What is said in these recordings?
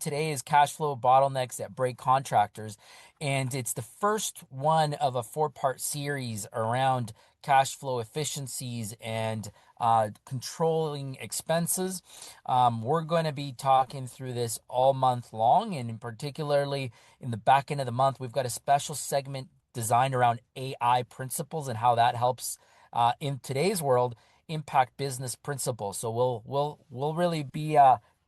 today is Cashflow Bottlenecks that Break Contractors, and it's the first one of a four-part series around cash flow efficiencies and controlling expenses. We're going to be talking through this all month long, and in particularly in the back end of the month, we've got a special segment designed around AI principles and how that helps in today's world impact business principles. So we'll really be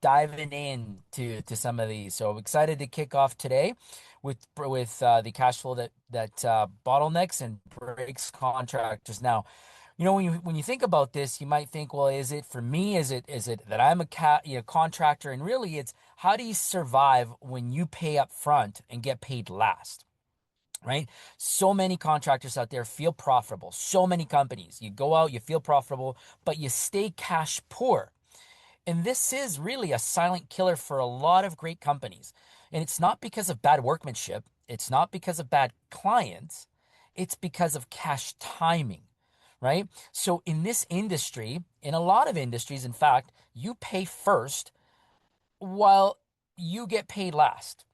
diving in to some of these. So I'm excited to kick off today with the cash flow that bottlenecks and breaks contractors. Now, when you think about this, you might think, well, is it for me? Is it that I'm a contractor? And really, it's how do you survive when you pay up front and get paid last? Right? So many contractors out there feel profitable. So many companies. You go out, you feel profitable, but you stay cash poor. And this is really a silent killer for a lot of great companies. And it's not because of bad workmanship. It's not because of bad clients. It's because of cash timing, right? So in this industry, in a lot of industries, in fact, you pay first while you get paid last.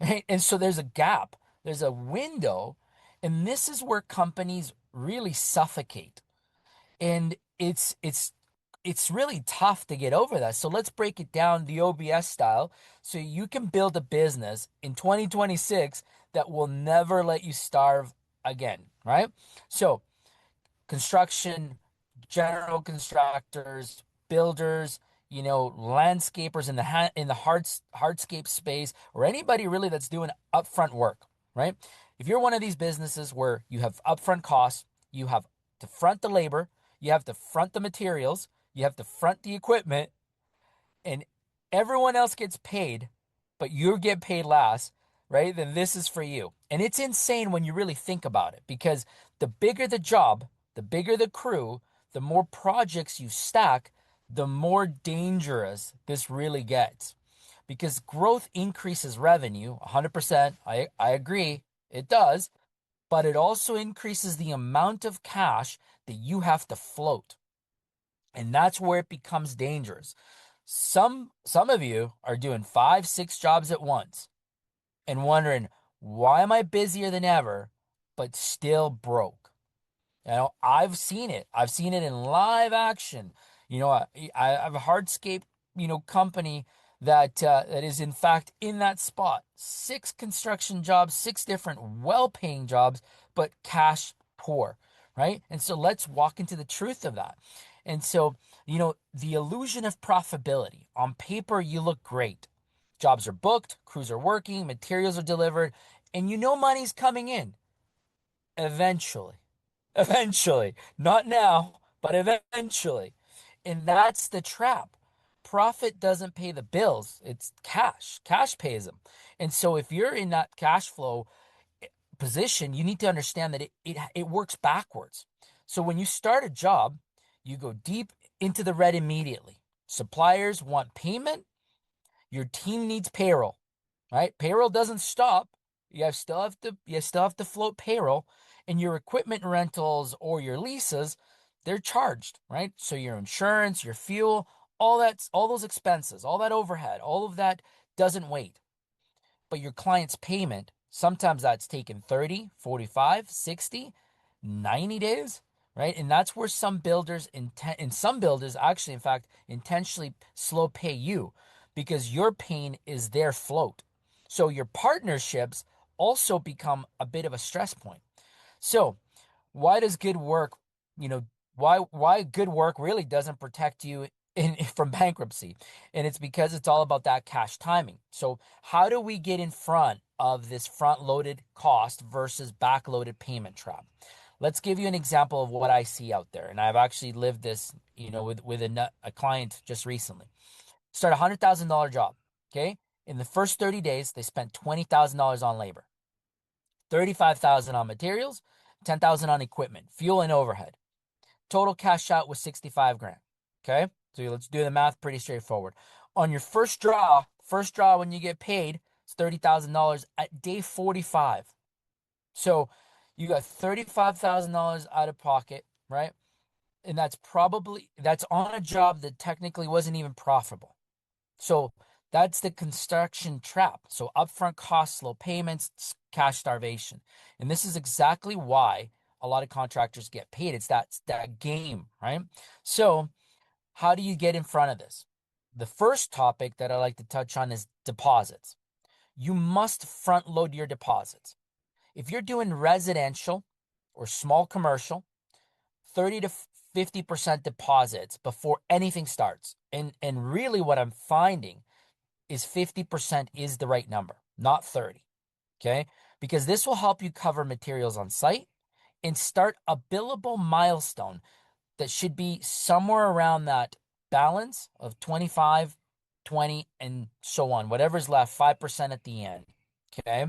Right? And so there's a gap, there's a window, and this is where companies really suffocate. And it's really tough to get over that. So let's break it down the OBS style so you can build a business in 2026 that will never let you starve again, right? So construction, general contractors, builders, landscapers in the hardscape space, or anybody really that's doing upfront work, right? If you're one of these businesses where you have upfront costs, you have to front the labor, you have to front the materials, you have to front the equipment, and everyone else gets paid, but you get paid last, right? Then this is for you. And it's insane when you really think about it because the bigger the job, the bigger the crew, the more projects you stack, the more dangerous this really gets. Because growth increases revenue, 100%. I agree, it does, but it also increases the amount of cash that you have to float. And that's where it becomes dangerous. Some of you are doing 5, 6 jobs at once and wondering, why am I busier than ever, but still broke? I've seen it. I've seen it in live action. I have a hardscape, company that is in fact in that spot. 6 construction jobs, 6 different well-paying jobs, but cash poor, right? And so let's walk into the truth of that. And so, the illusion of profitability. On paper, you look great. Jobs are booked, crews are working, materials are delivered, and money's coming in eventually. Eventually. Not now, but eventually. And that's the trap. Profit doesn't pay the bills. It's cash. Cash pays them. And so if you're in that cash flow position, you need to understand that it works backwards. So when you start a job, you go deep into the red immediately. Suppliers want payment. Your team needs payroll, right? Payroll doesn't stop. You still have to float payroll, and your equipment rentals or your leases, they're charged, right? So your insurance, your fuel, all those expenses, all that overhead, all of that doesn't wait. But your client's payment, sometimes that's taken 30, 45, 60, 90 days, right? And that's where some builders and some builders actually, in fact, intentionally slow pay you because your pain is their float. So your partnerships also become a bit of a stress point. So why does good work, you know, why good work really doesn't protect you from bankruptcy? And it's because it's all about that cash timing. So how do we get in front of this front-loaded cost versus back-loaded payment trap? Let's give you an example of what I see out there. And I've actually lived this, with a client just recently. Start a $100,000 job, okay? In the first 30 days, they spent $20,000 on labor, 35,000 on materials, 10,000 on equipment, fuel and overhead. Total cash out was 65 grand. Okay? So let's do the math, pretty straightforward. On your first draw when you get paid, it's $30,000 at day 45. So you got $35,000 out of pocket, right? And that's on a job that technically wasn't even profitable. So That's the construction trap. So upfront costs, slow payments, cash starvation. And this is exactly why a lot of contractors get paid. It's that game, right? So how do you get in front of this? The first topic that I like to touch on is deposits. You must front load your deposits. If you're doing residential or small commercial, 30 to 50% deposits before anything starts. And really what I'm finding is 50% is the right number, not 30. Okay? Because this will help you cover materials on site and start a billable milestone that should be somewhere around that balance of 25, 20, and so on. Whatever's left, 5% at the end. Okay?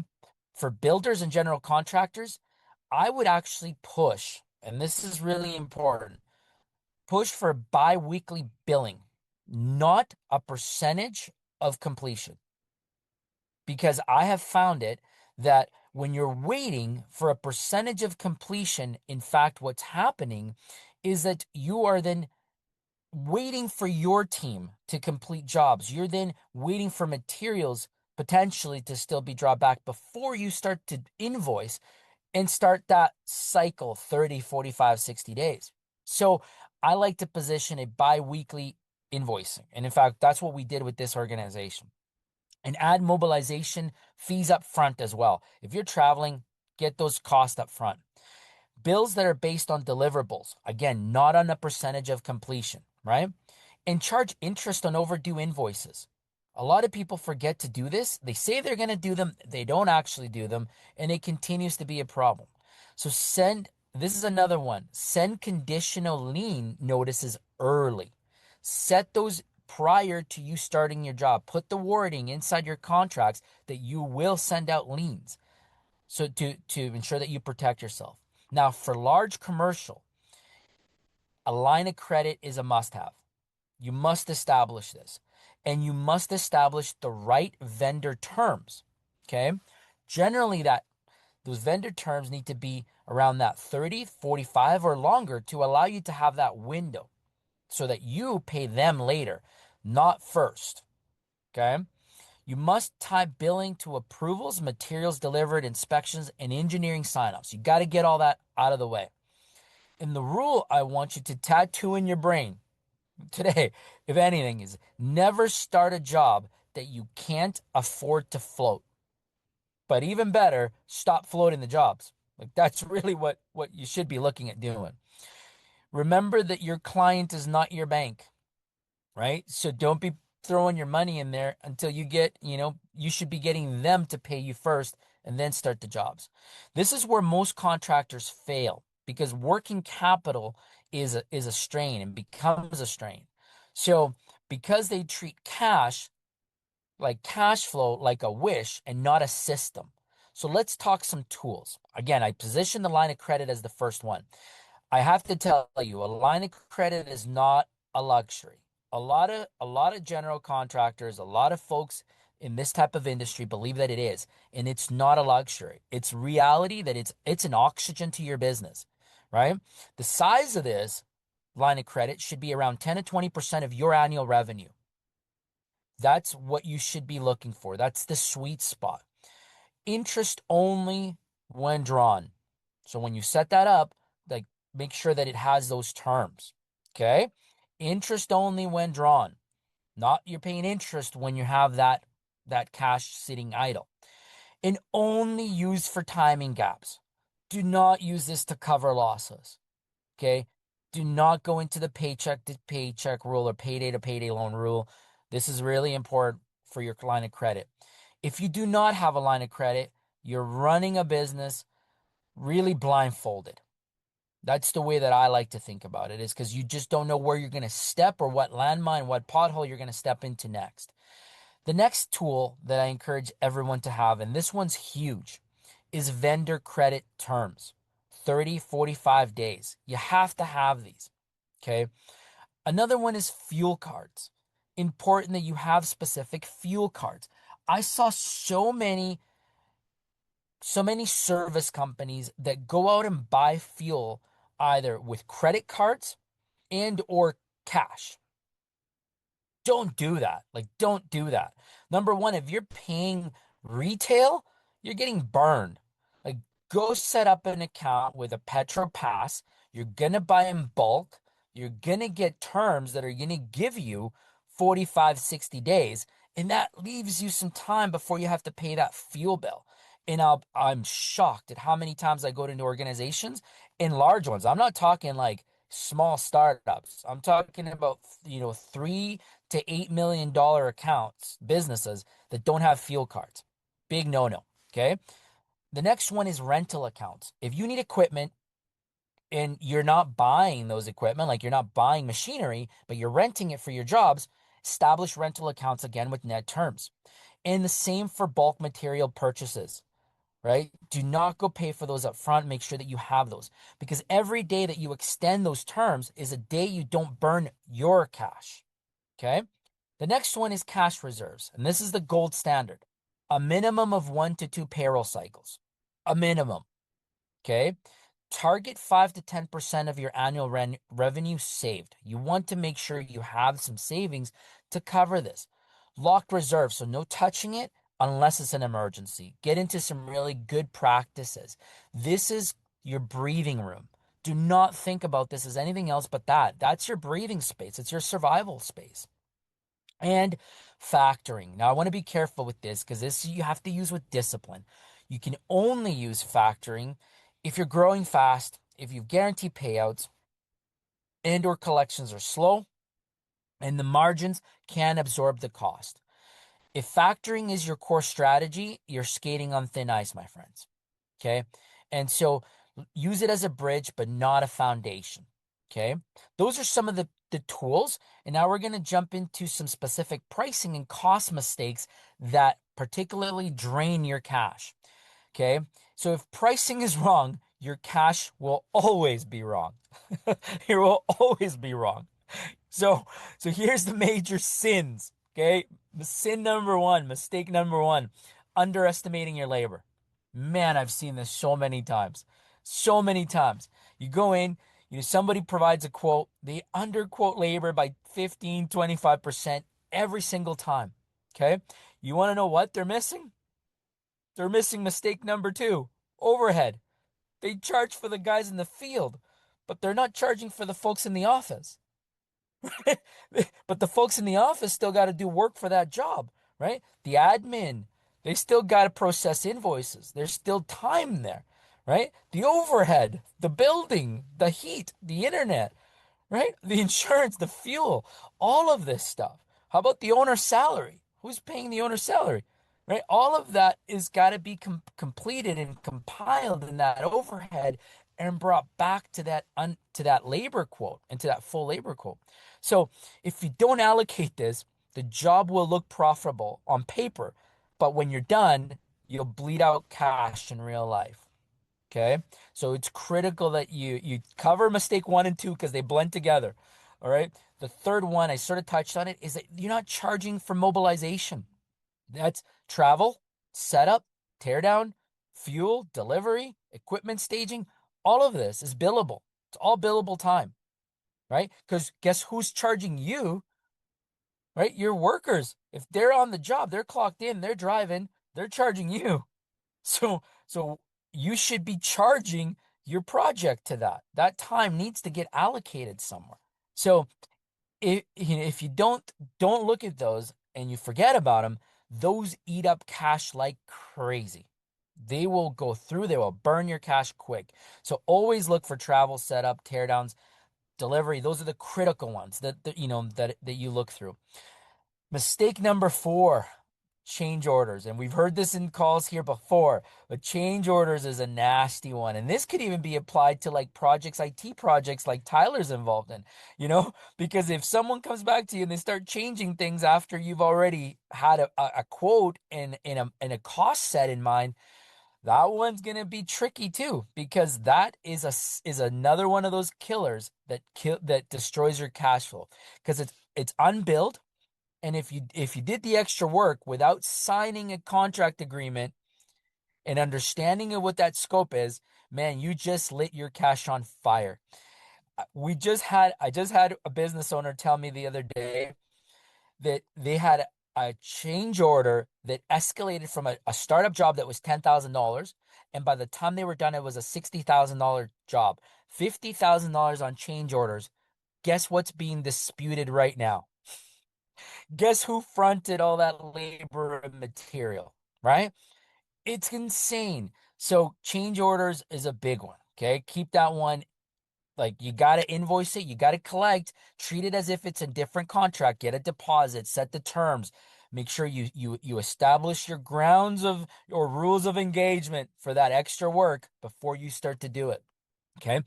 For builders and general contractors, I would actually push, and this is really important, push for biweekly billing, not a percentage of completion. Because I have found it that when you're waiting for a percentage of completion, in fact, what's happening is that you are then waiting for your team to complete jobs. You're then waiting for materials potentially to still be drawn back before you start to invoice and start that cycle 30, 45, 60 days. So I like to position a bi-weekly invoicing. And in fact, that's what we did with this organization. And add mobilization fees up front as well. If you're traveling, get those costs up front. Bills that are based on deliverables, again, not on a percentage of completion, right? And charge interest on overdue invoices. A lot of people forget to do this. They say they're going to do them, they don't actually do them, and it continues to be a problem. So this is another one, send conditional lien notices early. Set those prior to you starting your job. Put the wording inside your contracts that you will send out liens. So to ensure that you protect yourself. Now, for large commercial, a line of credit is a must-have. You must establish this. And you must establish the right vendor terms. Okay? Generally, those vendor terms need to be around that 30, 45 or longer to allow you to have that window so that you pay them later, not first. Okay? You must tie billing to approvals, materials delivered, inspections, and engineering sign-offs. You got to get all that out of the way. And the rule I want you to tattoo in your brain today, if anything, is never start a job that you can't afford to float. But even better, stop floating the jobs. Like that's really what you should be looking at doing. Remember that your client is not your bank, right? So don't be throwing your money in there until you get, you should be getting them to pay you first and then start the jobs. This is where most contractors fail because working capital is a strain and becomes a strain. So because they treat cash flow like a wish and not a system. So let's talk some tools. Again, I position the line of credit as the first one. I have to tell you, a line of credit is not a luxury. A lot of general contractors, a lot of folks in this type of industry believe that it is, and it's not a luxury. It's reality that it's an oxygen to your business, right? The size of this line of credit should be around 10 to 20% of your annual revenue. That's what you should be looking for. That's the sweet spot. Interest only when drawn. So when you set that up, like make sure that it has those terms. Okay? Interest only when drawn. Not you're paying interest when you have that cash sitting idle. And only used for timing gaps. Do not use this to cover losses. Okay? Do not go into the paycheck to paycheck rule or payday to payday loan rule. This is really important for your line of credit. If you do not have a line of credit, you're running a business really blindfolded. That's the way that I like to think about it, is because you just don't know where you're going to step or what landmine, what pothole you're going to step into next. The next tool that I encourage everyone to have, and this one's huge, is vendor credit terms. 30, 45 days. You have to have these. Okay. Another one is fuel cards. Important that you have specific fuel cards. I saw so many service companies that go out and buy fuel either with credit cards and or cash. Don't do that. Like, don't do that. Number one, if you're paying retail, you're getting burned. Like, go set up an account with a Petro Pass. You're gonna buy in bulk. You're gonna get terms that are gonna give you 45, 60 days. And that leaves you some time before you have to pay that fuel bill. And I'm shocked at how many times I go into organizations in large ones. I'm not talking like small startups. I'm talking about, 3 to $8 million accounts, businesses that don't have fuel cards. Big no-no. Okay. The next one is rental accounts. If you need equipment and you're not buying those equipment, like you're not buying machinery, but you're renting it for your jobs, establish rental accounts again with net terms. And the same for bulk material purchases, right? Do not go pay for those up front. Make sure that you have those because every day that you extend those terms is a day you don't burn your cash. Okay. The next one is cash reserves. And this is the gold standard. A minimum of 1 to 2 payroll cycles. A minimum. Okay. Target 5 to 10% of your annual revenue saved. You want to make sure you have some savings to cover this. Lock reserves, so no touching it unless it's an emergency. Get into some really good practices. This is your breathing room. Do not think about this as anything else but that. That's your breathing space. It's your survival space. And factoring. Now, I want to be careful with this because this you have to use with discipline. You can only use factoring if you're growing fast, if you've guaranteed payouts, and or collections are slow, and the margins can absorb the cost. If factoring is your core strategy, you're skating on thin ice, my friends. Okay. And so use it as a bridge, but not a foundation. Okay. Those are some of the tools. And now we're going to jump into some specific pricing and cost mistakes that particularly drain your cash. Okay. So if pricing is wrong, your cash will always be wrong. It will always be wrong. So, so here's the major sins. Okay. Sin number one, mistake number one, underestimating your labor. Man, I've seen this so many times. So many times. You go in, somebody provides a quote, they underquote labor by 15, 25% every single time. Okay. You want to know what they're missing? They're missing mistake number two, overhead. They charge for the guys in the field, but they're not charging for the folks in the office. But the folks in the office still got to do work for that job, right? The admin, they still got to process invoices. There's still time there, right? The overhead, the building, the heat, the internet, right? The insurance, the fuel, all of this stuff. How about the owner's salary? Who's paying the owner's salary? Right? All of that is got to be completed and compiled in that overhead and brought back to that labor quote and to that full labor quote. So if you don't allocate this, the job will look profitable on paper, but when you're done, you'll bleed out cash in real life. Okay. So it's critical that you cover mistake one and two because they blend together. All right. The third one, I sort of touched on it, is that you're not charging for mobilization. That's travel, setup, teardown, fuel, delivery, equipment staging. All of this is billable. It's all billable time, right? Because guess who's charging you, right? Your workers. If they're on the job, they're clocked in, they're driving, they're charging you. So you should be charging your project to that. That time needs to get allocated somewhere. So if you don't look at those and you forget about them, those eat up cash like crazy. They will go through, they will burn your cash quick. So always look for travel, setup, teardowns, delivery. Those are the critical ones that you look through. Mistake number four, change orders. And we've heard this in calls here before, but change orders is a nasty one. And this could even be applied to like projects, IT projects like Tyler's involved in, because if someone comes back to you and they start changing things after you've already had a quote and a cost set in mind, that one's going to be tricky too, because that is another one of those killers that destroys your cash flow because it's unbilled. And if you did the extra work without signing a contract agreement and understanding of what that scope is, man, you just lit your cash on fire. I just had a business owner tell me the other day that they had a change order that escalated from a startup job that was $10,000. And by the time they were done, it was a $60,000 job. $50,000 on change orders. Guess what's being disputed right now? Guess who fronted all that labor and material, right? It's insane. So change orders is a big one. Okay. Keep that one. Like you got to invoice it, you got to collect, treat it as if it's a different contract, get a deposit, set the terms, make sure you establish your grounds of or rules of engagement for that extra work before you start to do it. Okay?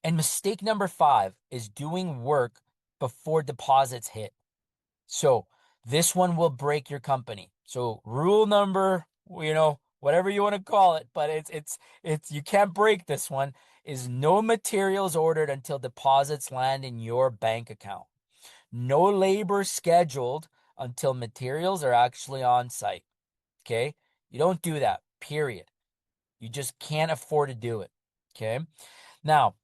And mistake number 5 is doing work before deposits hit. So this one will break your company. So rule number, whatever you want to call it, but it's you can't break this one, is no materials ordered until deposits land in your bank account. No labor scheduled until materials are actually on site. Okay? You don't do that, period. You just can't afford to do it. Okay? Now,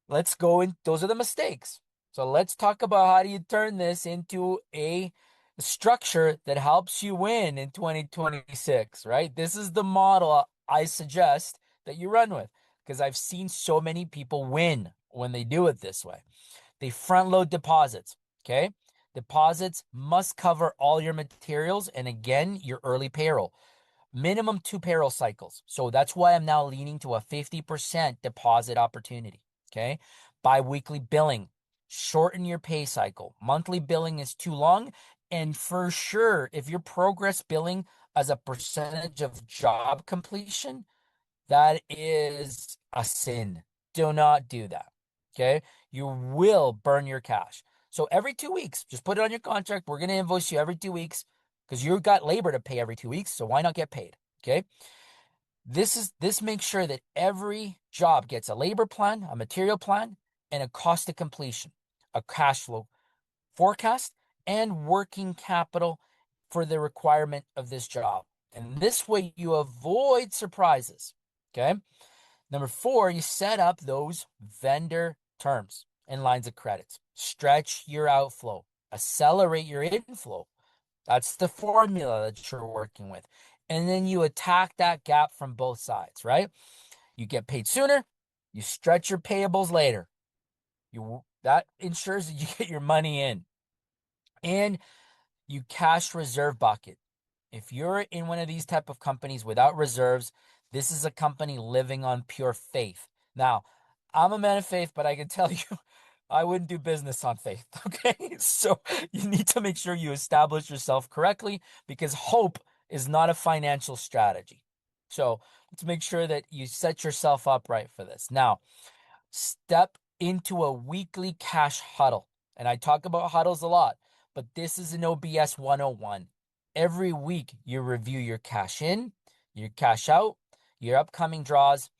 let's go in. Those are the mistakes. So let's talk about how do you turn this into a structure that helps you win in 2026, right? This is the model I suggest that you run with because I've seen so many people win when they do it this way. They front load deposits, okay? Deposits must cover all your materials and again, your early payroll. Minimum 2 payroll cycles. So that's why I'm now leaning to a 50% deposit opportunity. Okay. Biweekly billing. Shorten your pay cycle. Monthly billing is too long. And for sure, if you're progress billing as a percentage of job completion, that is a sin. Do not do that. Okay. You will burn your cash. So every 2 weeks, just put it on your contract. We're going to invoice you every 2 weeks because you've got labor to pay every 2 weeks. So why not get paid? Okay. This makes sure that every job gets a labor plan, a material plan, and a cost of completion, a cash flow forecast, and working capital for the requirement of this job. And this way you avoid surprises. Okay. Number 4, you set up those vendor terms and lines of credits. Stretch your outflow, accelerate your inflow. That's the formula that you're working with. And then you attack that gap from both sides, right? You get paid sooner, you stretch your payables later. That ensures that you get your money in. And you cash reserve bucket. If you're in one of these type of companies without reserves, this is a company living on pure faith. Now, I'm a man of faith, but I can tell you, I wouldn't do business on faith. Okay. So you need to make sure you establish yourself correctly because hope is not a financial strategy. So let's make sure that you set yourself up right for this. Now, step into a weekly cash huddle. And I talk about huddles a lot, but this is an OBS 101. Every week, you review your cash in, your cash out, your upcoming draws,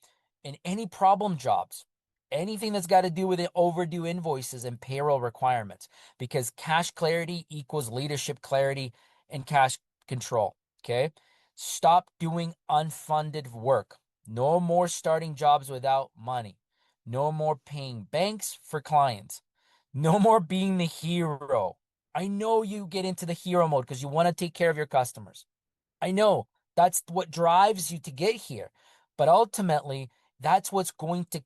and any problem jobs, anything that's got to do with overdue invoices and payroll requirements, because cash clarity equals leadership clarity and cash control. Okay. Stop doing unfunded work. No more starting jobs without money. No more paying banks for clients. No more being the hero. I know you get into the hero mode because you want to take care of your customers. I know that's what drives you to get here. But ultimately, that's what's going to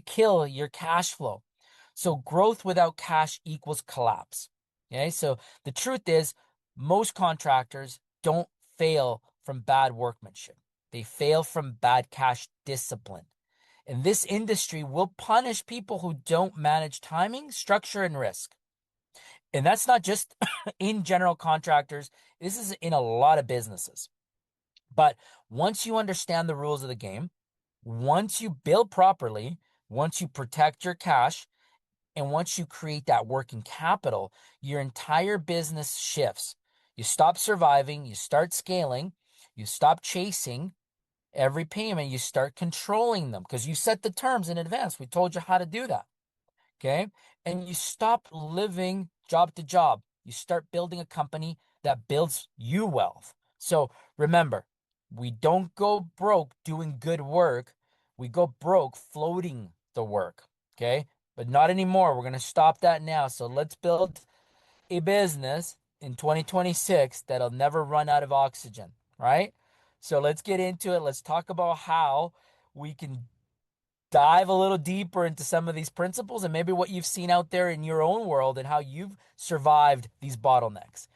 kill your cash flow. So growth without cash equals collapse. Okay. So the truth is, most contractors don't fail from bad workmanship. They fail from bad cash discipline. And this industry will punish people who don't manage timing, structure, and risk. And that's not just in general contractors. This is in a lot of businesses. But once you understand the rules of the game, once you build properly, once you protect your cash, and once you create that working capital, your entire business shifts. You stop surviving, you start scaling, you stop chasing every payment, you start controlling them because you set the terms in advance. We told you how to do that. Okay. And you stop living job to job. You start building a company that builds you wealth. So remember, we don't go broke doing good work. We go broke floating the work. Okay. But not anymore. We're going to stop that now. So let's build a business in 2026 that'll never run out of oxygen, right? So let's get into it. Let's talk about how we can dive a little deeper into some of these principles and maybe what you've seen out there in your own world and how you've survived these bottlenecks.